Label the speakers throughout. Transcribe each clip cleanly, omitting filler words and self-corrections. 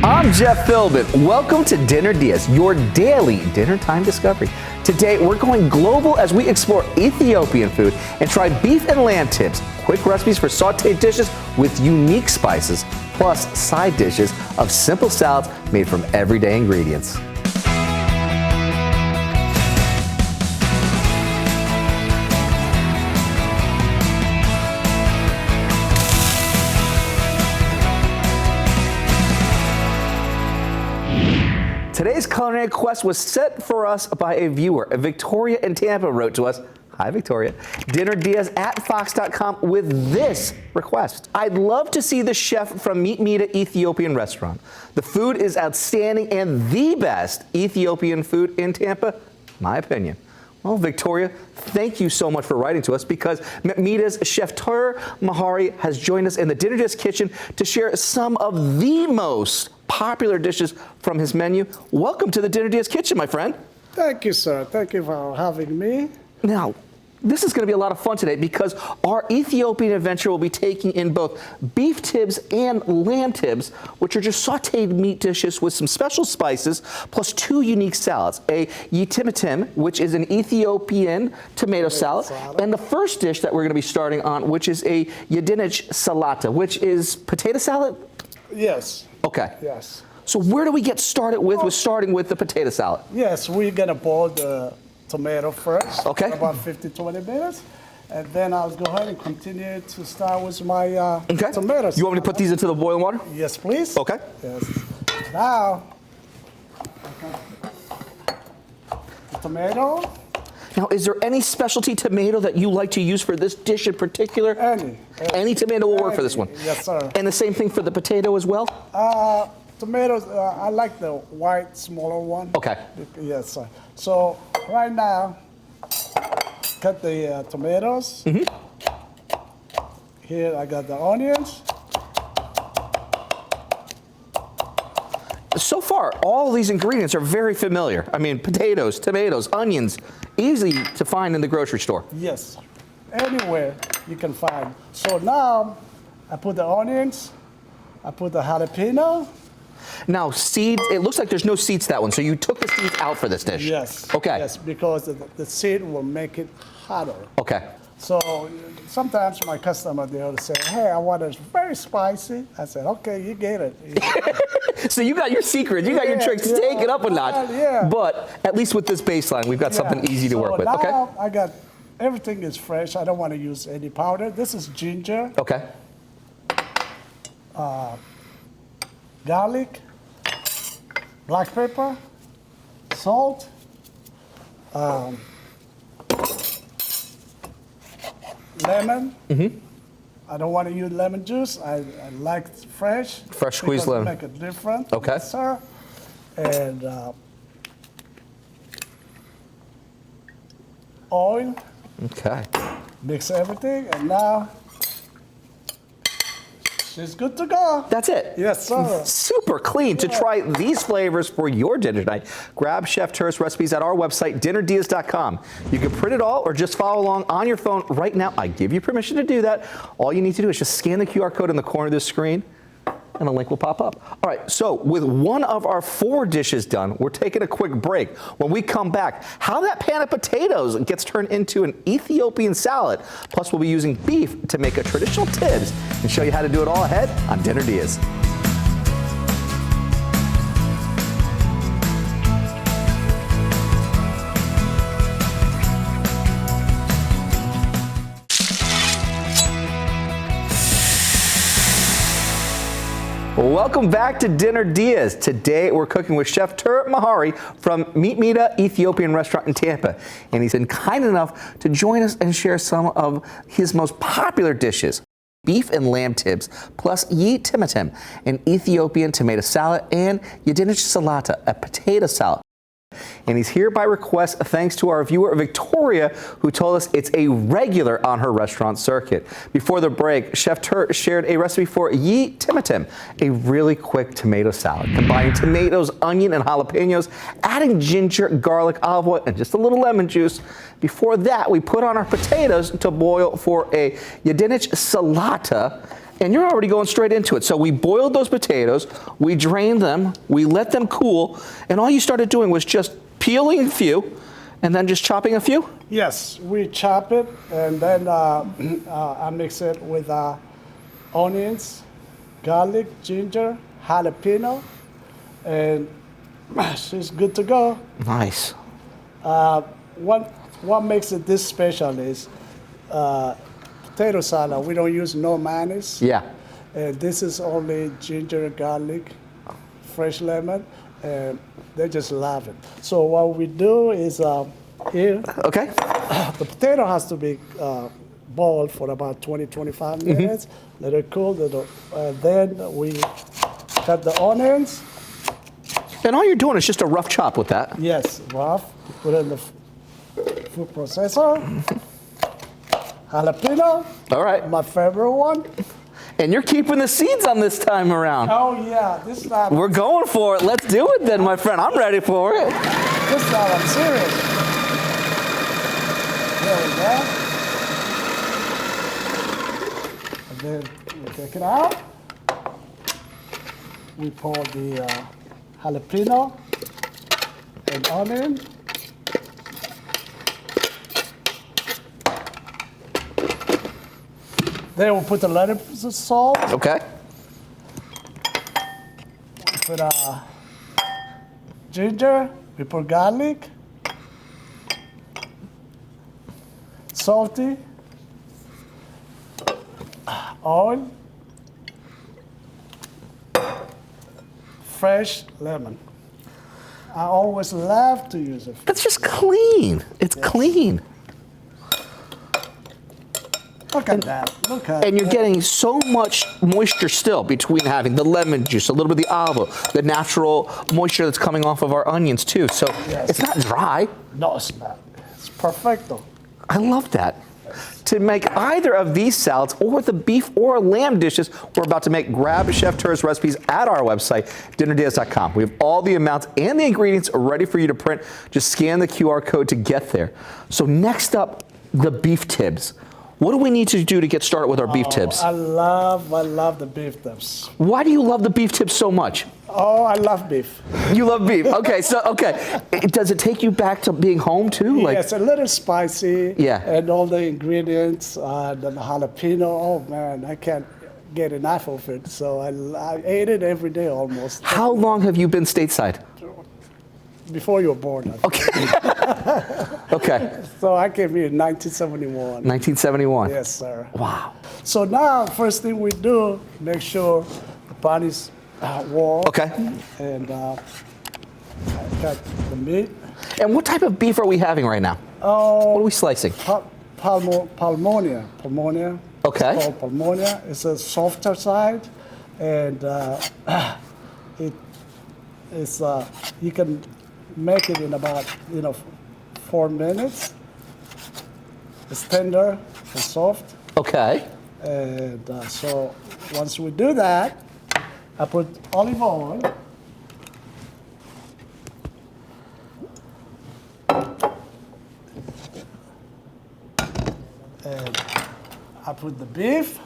Speaker 1: I'm Jeff Philbin. Welcome to Dinner DeeAs, your daily dinner time discovery. Today, we're going global as we explore Ethiopian food and try beef and lamb tips, quick recipes for sauteed dishes with unique spices, plus side dishes of simple salads made from everyday ingredients. Today's culinary quest was set for us by a viewer. Victoria in Tampa wrote to us, hi Victoria, dinnerdeas@fox.com with this request. I'd love to see the chef from Meet Mita Ethiopian restaurant. The food is outstanding and the best Ethiopian food in Tampa, my opinion. Well, Victoria, thank you so much for writing to us because Mita's Chef Mahari has joined us in the Dinner DeeAs kitchen to share some of the most popular dishes from his menu. Welcome to the Dinner DeeAs kitchen, my friend.
Speaker 2: Thank you, sir. Thank you for having me.
Speaker 1: Now, this is going to be a lot of fun today because our Ethiopian adventure will be taking in both beef tibs and lamb tibs, which are just sauteed meat dishes with some special spices, plus two unique salads. A yitimitim, which is an Ethiopian tomato salad, and the first dish that we're going to be starting on, which is a yedinich salata, which is potato salad?
Speaker 2: Yes.
Speaker 1: Okay.
Speaker 2: Yes.
Speaker 1: So where do we get started with? We're starting with the potato salad.
Speaker 2: Yes, we're going to boil the tomato first.
Speaker 1: Okay.
Speaker 2: About 15-20 minutes. And then I'll go ahead and continue to start with my tomatoes.
Speaker 1: You want me to put these into the boiling water?
Speaker 2: Yes, please.
Speaker 1: Okay.
Speaker 2: Yes. Now, the tomato.
Speaker 1: Now, is there any specialty tomato that you like to use for this dish in particular? Any tomato will work for this one?
Speaker 2: Yes, sir.
Speaker 1: And the same thing for the potato as well?
Speaker 2: Tomatoes, I like the white, smaller one.
Speaker 1: Okay.
Speaker 2: Yes, sir. So right now, cut the tomatoes. Here I got the onions.
Speaker 1: So far, all these ingredients are very familiar. I mean, potatoes, tomatoes, onions, easy to find in the grocery store.
Speaker 2: Yes, anywhere you can find. So now, I put the onions, I put the jalapeno.
Speaker 1: Now, seeds, it looks like there's no seeds to that one, so you took the seeds out for this dish?
Speaker 2: Yes.
Speaker 1: Okay.
Speaker 2: Yes, because the seed will make it hotter.
Speaker 1: Okay.
Speaker 2: So sometimes my customer, they'll say, hey, I want it very spicy. I said, okay, you get it.
Speaker 1: So you got your secret, you got your tricks, take it up a notch.
Speaker 2: Yeah.
Speaker 1: But at least with this baseline, we've got something easy to work with.
Speaker 2: Now
Speaker 1: Okay.
Speaker 2: I got, everything is fresh. I don't want to use any powder. This is ginger.
Speaker 1: Okay.
Speaker 2: Garlic, black pepper, salt, lemon. I don't want to use lemon juice. I like fresh.
Speaker 1: Fresh squeezed lemon.
Speaker 2: Make it different.
Speaker 1: Okay.
Speaker 2: Yes, sir. And oil.
Speaker 1: Okay.
Speaker 2: Mix everything, and now she's good to go.
Speaker 1: That's it.
Speaker 2: Yes, sir.
Speaker 1: Super clean. To try these flavors for your dinner tonight, grab Chef Tur's recipes at our website, dinnerdeas.com. You can print it all or just follow along on your phone right now. I give you permission to do that. All you need to do is just scan the QR code in the corner of the screen, and a link will pop up. All right, so with one of our 4 dishes done, we're taking a quick break. When we come back, how that pan of potatoes gets turned into an Ethiopian salad. Plus, we'll be using beef to make a traditional tibs and show you how to do it all ahead on Dinner DeeAs. Welcome back to Dinner DeeAs. Today we're cooking with Chef Mahari from Meet Mita Ethiopian restaurant in Tampa. And he's been kind enough to join us and share some of his most popular dishes. Beef and lamb tibs, plus yitimitim, an Ethiopian tomato salad, and yedinich salata, a potato salad. And he's here by request thanks to our viewer Victoria, who told us it's a regular on her restaurant circuit. Before the break, Chef Turt shared a recipe for yitimitim, a really quick tomato salad, combining tomatoes, onion, and jalapenos, adding ginger, garlic, olive oil, and just a little lemon juice. Before that, we put on our potatoes to boil for a yedinich salata, And you're already going straight into it. So we boiled those potatoes, we drained them, we let them cool, and all you started doing was just peeling a few and then just chopping a few?
Speaker 2: Yes, we chop it and then I mix it with onions, garlic, ginger, jalapeno, and it's good to go.
Speaker 1: Nice.
Speaker 2: What makes it this special is potato salad. We don't use no mayonnaise.
Speaker 1: Yeah.
Speaker 2: And this is only ginger, garlic, fresh lemon, and they just love it. So what we do is here,
Speaker 1: Okay.
Speaker 2: the potato has to be boiled for about 20, 25 minutes. Let it cool, then we cut the onions.
Speaker 1: And all you're doing is just a rough chop with that.
Speaker 2: Yes, rough. Put it in the food processor. Jalapeno.
Speaker 1: All right.
Speaker 2: My favorite one.
Speaker 1: And you're keeping the seeds on this time around.
Speaker 2: Oh yeah, this time.
Speaker 1: We're going for it. Let's do it then, my friend. I'm ready for it.
Speaker 2: This time I'm serious. There we go. And then we take it out. We pour the jalapeno and onion. Then we'll put the lettuce of salt.
Speaker 1: Okay.
Speaker 2: We put ginger. We put garlic. Salty. Oil. Fresh lemon. I always love to use it.
Speaker 1: That's just clean. It's clean.
Speaker 2: Look at that. Look at
Speaker 1: And you're
Speaker 2: that.
Speaker 1: getting so much moisture still between having the lemon juice, a little bit of the olive oil, the natural moisture that's coming off of our onions too. So
Speaker 2: Yes.
Speaker 1: it's not dry.
Speaker 2: No, it's not. It's perfecto.
Speaker 1: I love that. To make either of these salads or the beef or lamb dishes we're about to make, grab Chef Tur's recipes at our website, dinnerdeas.com. We have all the amounts and the ingredients ready for you to print. Just scan the QR code to get there. So next up, the beef tips. What do we need to do to get started with our beef tips?
Speaker 2: I love the beef tips.
Speaker 1: Why do you love the beef tips so much?
Speaker 2: Oh, I love beef.
Speaker 1: You love beef. Okay, so does it take you back to being home too?
Speaker 2: Yeah, it's a little spicy.
Speaker 1: Yeah.
Speaker 2: And all the ingredients, the jalapeno. Oh man, I can't get enough of it. So I ate it every day almost.
Speaker 1: How long have you been stateside?
Speaker 2: Before you were born.
Speaker 1: Okay. Okay.
Speaker 2: So I came here in 1971.
Speaker 1: 1971.
Speaker 2: Yes, sir.
Speaker 1: Wow.
Speaker 2: So now, first thing we do, make sure the pan is warm.
Speaker 1: Okay.
Speaker 2: And cut the meat.
Speaker 1: And what type of beef are we having right now?
Speaker 2: Oh,
Speaker 1: What are we slicing?
Speaker 2: Palmonia. Palmonia.
Speaker 1: Okay.
Speaker 2: It's called Palmonia. It's a softer side, and it's you can make it in about 4 minutes. It's tender and soft,
Speaker 1: Okay.
Speaker 2: and so once we do that, I put olive oil. And I put the beef.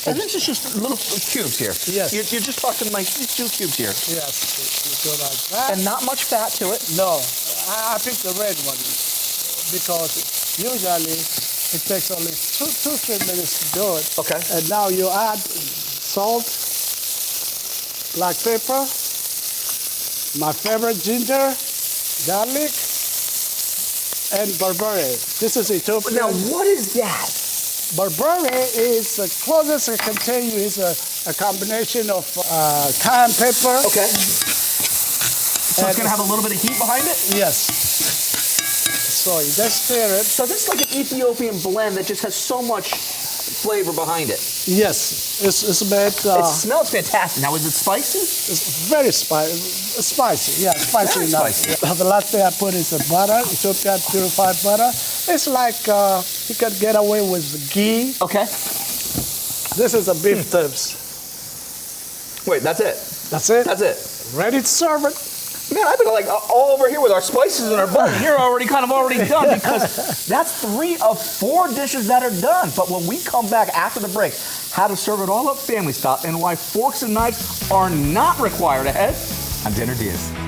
Speaker 1: And this is just little cubes here.
Speaker 2: Yes.
Speaker 1: You're just talking like these 2 cubes here.
Speaker 2: Yes, you go like that.
Speaker 1: And not much fat to it.
Speaker 2: No, I picked the red one because usually it takes only 2-3 minutes to do it.
Speaker 1: Okay.
Speaker 2: And now you add salt, black pepper, my favorite ginger, garlic, and barberry. This is Ethiopian.
Speaker 1: Now, what is that?
Speaker 2: Barberry is the closest I can tell you is a combination of cayenne pepper.
Speaker 1: Okay. So it's going to have a little bit of heat behind it?
Speaker 2: Yes. So you just stir it.
Speaker 1: So this is like an Ethiopian blend that just has so much flavor behind it.
Speaker 2: Yes, it's made.
Speaker 1: It smells fantastic. Now, is it spicy?
Speaker 2: It's very spicy. Yeah, spicy
Speaker 1: Very
Speaker 2: enough.
Speaker 1: spicy.
Speaker 2: Yeah. The last thing I put is the butter, Ethiopian purified butter. It's like you can get away with ghee.
Speaker 1: Okay.
Speaker 2: This is a beef tips.
Speaker 1: Wait, that's it?
Speaker 2: That's it.
Speaker 1: That's it?
Speaker 2: Ready to serve it.
Speaker 1: Man, I've been like all over here with our spices and our butter. You're already done because that's 3 of 4 dishes that are done. But when we come back after the break, how to serve it all up family style and why forks and knives are not required ahead on Dinner DeeAs.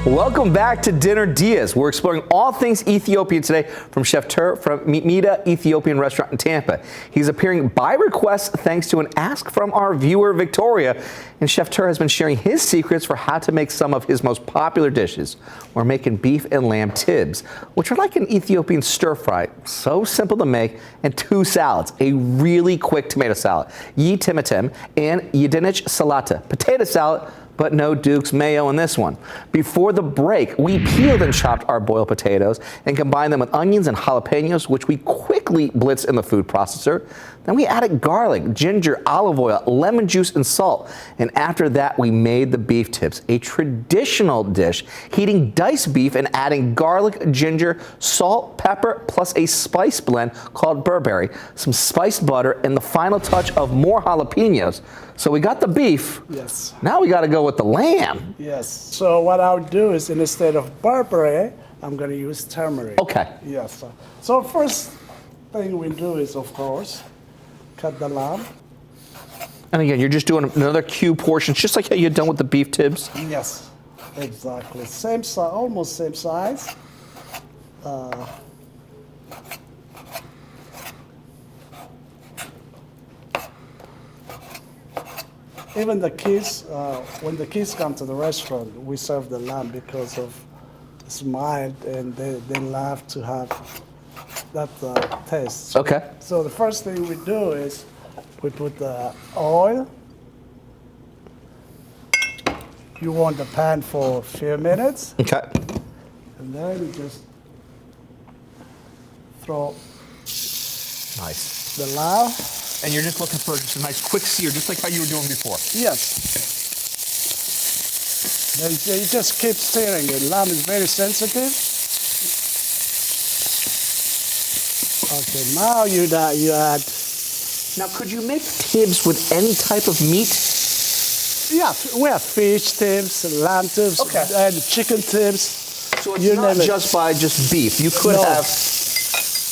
Speaker 1: Welcome back to Dinner DeeAs. We're exploring all things Ethiopian today from Chef Tur from Meet Meeta Ethiopian restaurant in Tampa. He's appearing by request thanks to an ask from our viewer Victoria. And Chef Tur has been sharing his secrets for how to make some of his most popular dishes. We're making beef and lamb tibs, which are like an Ethiopian stir fry. So simple to make, and 2 salads. A really quick tomato salad, yi timitim, and yidinich salata, potato salad, but no Duke's mayo in this one. Before the break, we peeled and chopped our boiled potatoes and combined them with onions and jalapenos, which we quickly blitzed in the food processor. Then we added garlic, ginger, olive oil, lemon juice, and salt. And after that, we made the beef tips, a traditional dish, heating diced beef and adding garlic, ginger, salt, pepper, plus a spice blend called Burberry, some spiced butter, and the final touch of more jalapenos. So we got the beef.
Speaker 2: Yes.
Speaker 1: Now we got to go with the lamb.
Speaker 2: Yes. So what I'll do is instead of Burberry, I'm going to use turmeric.
Speaker 1: Okay.
Speaker 2: Yes. So first thing we do is, of course, cut the lamb.
Speaker 1: And again, you're just doing another cube portion, just like how you've done with the beef tibs.
Speaker 2: Yes, exactly. Same size, almost same size. Even the kids, when the kids come to the restaurant, we serve the lamb because of it's mild and they love to have that taste.
Speaker 1: Okay.
Speaker 2: So the first thing we do is we put the oil. You want the pan for a few minutes,
Speaker 1: Okay.
Speaker 2: and then you just throw
Speaker 1: Nice.
Speaker 2: the lamb.
Speaker 1: And you're just looking for just a nice quick sear, just like how you were doing before.
Speaker 2: Yes. Then you just keep stirring it. Lamb is very sensitive. Okay, now you add.
Speaker 1: Now, could you make tibs with any type of meat?
Speaker 2: Yeah, we have fish tips, lamb tips,
Speaker 1: Okay.
Speaker 2: and chicken tips.
Speaker 1: So it's
Speaker 2: You
Speaker 1: not
Speaker 2: name it.
Speaker 1: just by just beef. You could
Speaker 2: No.
Speaker 1: have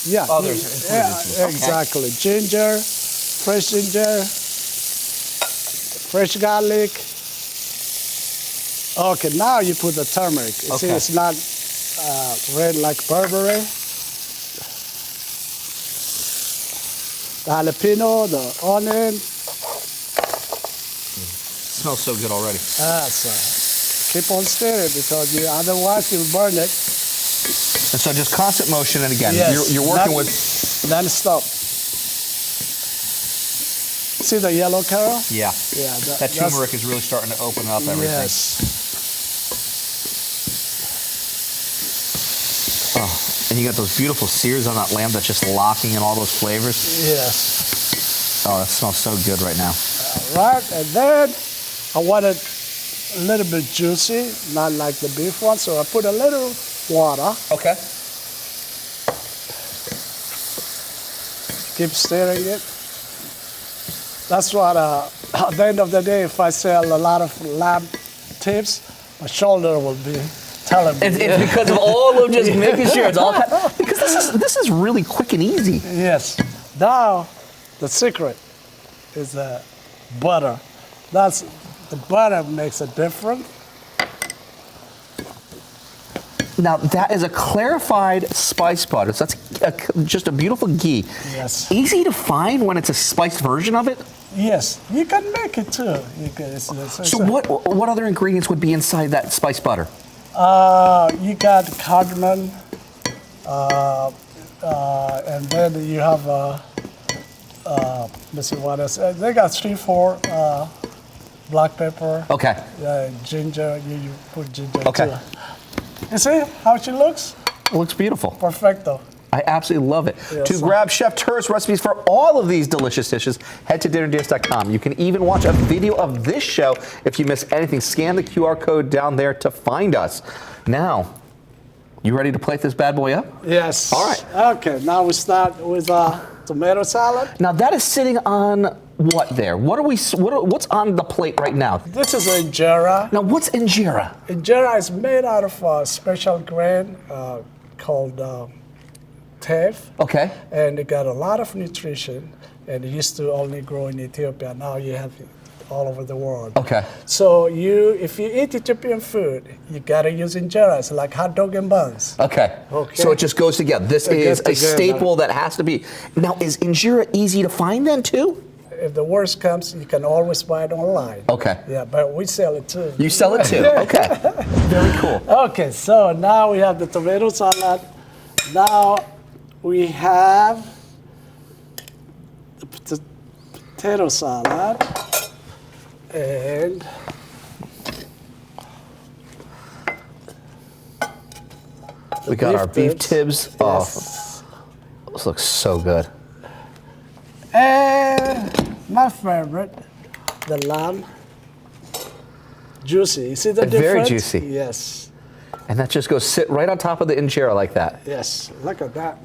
Speaker 2: Yeah,
Speaker 1: others
Speaker 2: yeah,
Speaker 1: included. Okay.
Speaker 2: exactly. Ginger, fresh ginger, fresh garlic. Okay, now you put the turmeric. You see,
Speaker 1: Okay.
Speaker 2: it's not red like Burberry. The jalapeno, the onion.
Speaker 1: smells so good already.
Speaker 2: So keep on stirring because otherwise you'll burn it.
Speaker 1: And so just constant motion, and again,
Speaker 2: Yes,
Speaker 1: you're working
Speaker 2: not-
Speaker 1: with.
Speaker 2: Then stop. See the yellow carrot?
Speaker 1: Yeah.
Speaker 2: Yeah,
Speaker 1: That
Speaker 2: that's-
Speaker 1: turmeric is really starting to open up everything.
Speaker 2: Yes.
Speaker 1: Oh, and you got those beautiful sears on that lamb that's just locking in all those flavors.
Speaker 2: Yes.
Speaker 1: Oh, that smells so good right now.
Speaker 2: Right, and then I want it a little bit juicy, not like the beef one, so I put a little water.
Speaker 1: Okay.
Speaker 2: Keep stirring it. That's what, at the end of the day, if I sell a lot of lamb tips, my shoulder will be telling me.
Speaker 1: It's because of all of just making sure it's all because this is really quick and easy.
Speaker 2: Yes. Now, the secret is butter. The butter makes a difference.
Speaker 1: Now that is a clarified spice butter. So that's just a beautiful ghee.
Speaker 2: Yes.
Speaker 1: Easy to find when it's a spiced version of it.
Speaker 2: Yes, you can make it too. You can,
Speaker 1: So what other ingredients would be inside that spiced butter?
Speaker 2: You got cardamom, and then you have let's see what else. They got 3-4 black pepper.
Speaker 1: Okay.
Speaker 2: Ginger. You put ginger
Speaker 1: Okay.
Speaker 2: too. You see how she looks?
Speaker 1: It looks beautiful.
Speaker 2: Perfecto.
Speaker 1: I absolutely love it.
Speaker 2: Yes.
Speaker 1: To grab Chef Turt's recipes for all of these delicious dishes, head to dinnerdias.com. You can even watch a video of this show if you miss anything. Scan the QR code down there to find us. Now, you ready to plate this bad boy up?
Speaker 2: Yes.
Speaker 1: All right.
Speaker 2: Okay, now we start with tomato salad.
Speaker 1: Now that is sitting on what there? What's on the plate right now?
Speaker 2: This is injera.
Speaker 1: Now what's injera?
Speaker 2: Injera is made out of a special grain called teff.
Speaker 1: Okay.
Speaker 2: And it got a lot of nutrition, and it used to only grow in Ethiopia. Now you have it all over the world.
Speaker 1: Okay.
Speaker 2: So if you eat Ethiopian food, you gotta use injera. It's like hot dog and buns.
Speaker 1: Okay. So it just goes together. This is a staple that has to be. Now, is injera easy to find then too?
Speaker 2: If the worst comes, you can always buy it online.
Speaker 1: Okay.
Speaker 2: Yeah, but we sell it too.
Speaker 1: You sell it too? Okay. Very cool.
Speaker 2: Okay, so now we have the tomato salad. Now we have the potato salad. And
Speaker 1: we got our beef tibs.
Speaker 2: Yes.
Speaker 1: Oh, this looks so good.
Speaker 2: And my favorite, the lamb. Juicy. You see the difference?
Speaker 1: Very juicy.
Speaker 2: Yes.
Speaker 1: And that just goes sit right on top of the injera like that.
Speaker 2: Yes. Look at that.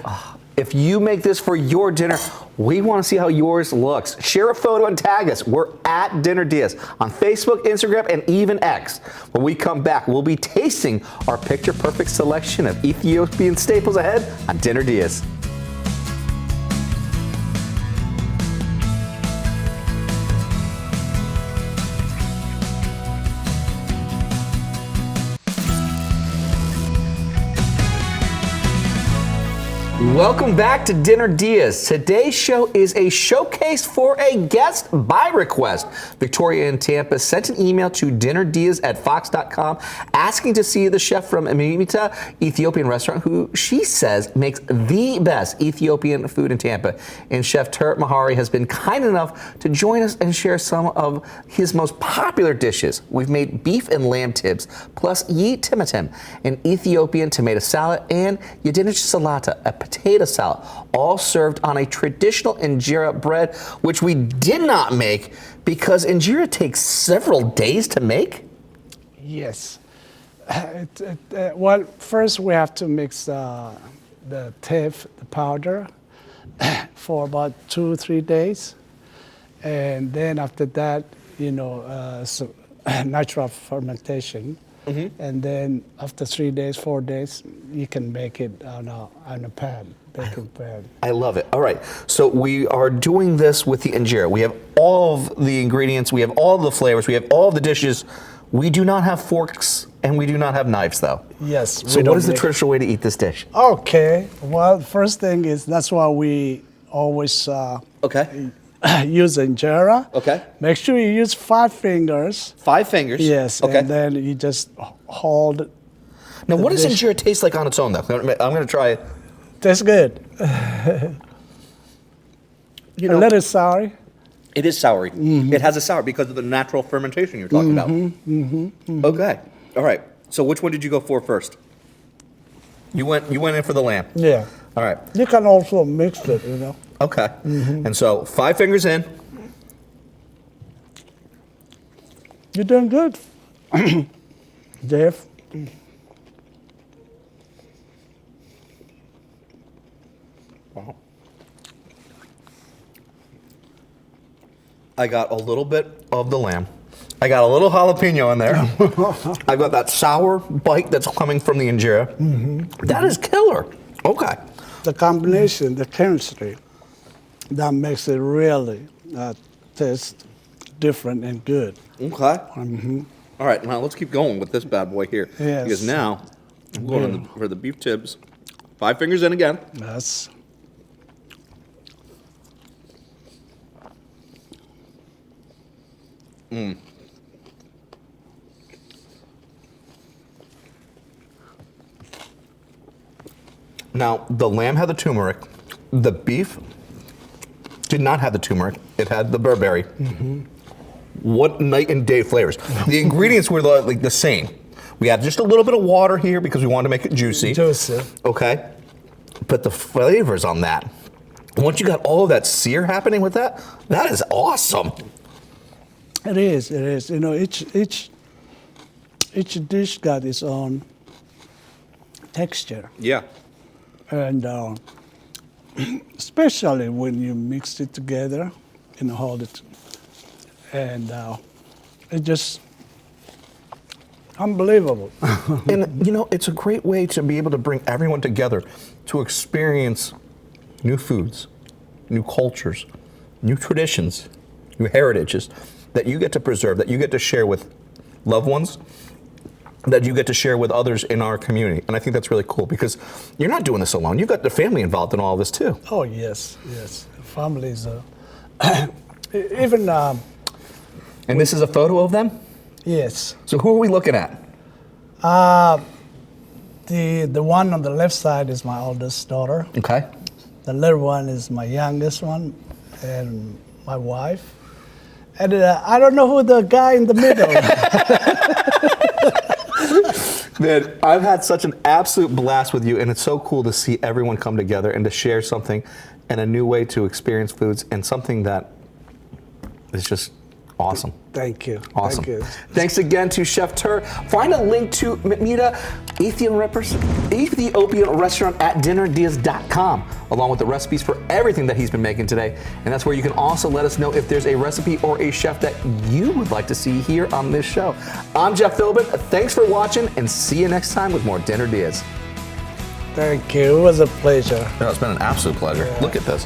Speaker 1: If you make this for your dinner, we want to see how yours looks. Share a photo and tag us. We're at Dinner Dias on Facebook, Instagram, and even X. When we come back, we'll be tasting our picture-perfect selection of Ethiopian staples ahead on Dinner Dias. Welcome back to Dinner Dias. Today's show is a showcase for a guest by request. Victoria in Tampa sent an email to dinnerdias@fox.com asking to see the chef from Mimita Ethiopian restaurant, who she says makes the best Ethiopian food in Tampa. And Chef Turt Mahari has been kind enough to join us and share some of his most popular dishes. We've made beef and lamb tibs, plus yi timatim, an Ethiopian tomato salad, and yadinish salata, a potato salad, all served on a traditional injera bread, which we did not make because injera takes several days to make?
Speaker 2: Yes. Well, first we have to mix the teff, the powder, for about 2-3 days. And then after that, natural fermentation. Mm-hmm. And then after 3 days, 4 days, you can make it on a pan, baking pan.
Speaker 1: I love it. All right, so we are doing this with the injera. We have all of the ingredients, we have all of the flavors, we have all of the dishes. We do not have forks and we do not have knives though.
Speaker 2: Yes.
Speaker 1: So what is the traditional way to eat this dish?
Speaker 2: Okay, well, first thing is that's why we always use injera.
Speaker 1: Okay.
Speaker 2: Make sure you use 5 fingers.
Speaker 1: 5 fingers?
Speaker 2: Yes,
Speaker 1: okay.
Speaker 2: And then you just hold.
Speaker 1: Now, what does injera taste like on its own, though? I'm going to try it.
Speaker 2: Tastes good. A little sour.
Speaker 1: It is soury. Mm-hmm. It has a sour because of the natural fermentation you're talking about. Mm-hmm. Mm-hmm. Okay. All right. So which one did you go for first? You went in for the lamb.
Speaker 2: Yeah.
Speaker 1: All right.
Speaker 2: You can also mix it,
Speaker 1: Okay. Mm-hmm. And so 5 fingers in.
Speaker 2: You're doing good, Jeff.
Speaker 1: Wow. I got a little bit of the lamb. I got a little jalapeno in there. I got that sour bite that's coming from the injera. Mm-hmm. That is killer. Okay.
Speaker 2: The combination, the chemistry, that makes it really taste different and good.
Speaker 1: Okay. Mm-hmm. All right, now let's keep going with this bad boy here.
Speaker 2: Yes.
Speaker 1: Because now I'm going for the beef tibs. 5 fingers in again.
Speaker 2: Yes.
Speaker 1: Mm. Now, the lamb had the turmeric. The beef did not have the turmeric. It had the burberry. Mm-hmm. What night and day flavors. The ingredients were like the same. We had just a little bit of water here because we wanted to make it juicy.
Speaker 2: Juicy.
Speaker 1: Okay. put the flavors on that. Once you got all of that sear happening with that, that is awesome.
Speaker 2: It is. It is. You know, each dish got its own texture,
Speaker 1: Yeah.
Speaker 2: and especially when you mix it together, you know, hold it, and it just unbelievable.
Speaker 1: And, you know, it's a great way to be able to bring everyone together to experience new foods, new cultures, new traditions, new heritages that you get to preserve, that you get to share with loved ones, that you get to share with others in our community. And I think that's really cool because you're not doing this alone. You've got the family involved in all of this too.
Speaker 2: Oh, yes, yes. Families, even,
Speaker 1: And this is a photo of them?
Speaker 2: yes.
Speaker 1: So who are we looking at?
Speaker 2: The one on the left side is my oldest daughter.
Speaker 1: Okay.
Speaker 2: The little one is my youngest one, and my wife. And I don't know who the guy in the middle.
Speaker 1: Man, I've had such an absolute blast with you, and it's so cool to see everyone come together and to share something and a new way to experience foods and something that is just awesome.
Speaker 2: Thank you.
Speaker 1: Awesome.
Speaker 2: Thank you.
Speaker 1: Thanks again to Chef Tur. Find a link to Meet-Meeta Ethiopian restaurant at DinnerDeeAs.com, along with the recipes for everything that he's been making today. And that's where you can also let us know if there's a recipe or a chef that you would like to see here on this show. I'm Jeff Philbin. Thanks for watching, and see you next time with more Dinner Deeas.
Speaker 2: Thank you. It was a pleasure.
Speaker 1: No, it's been an absolute pleasure. Look at this.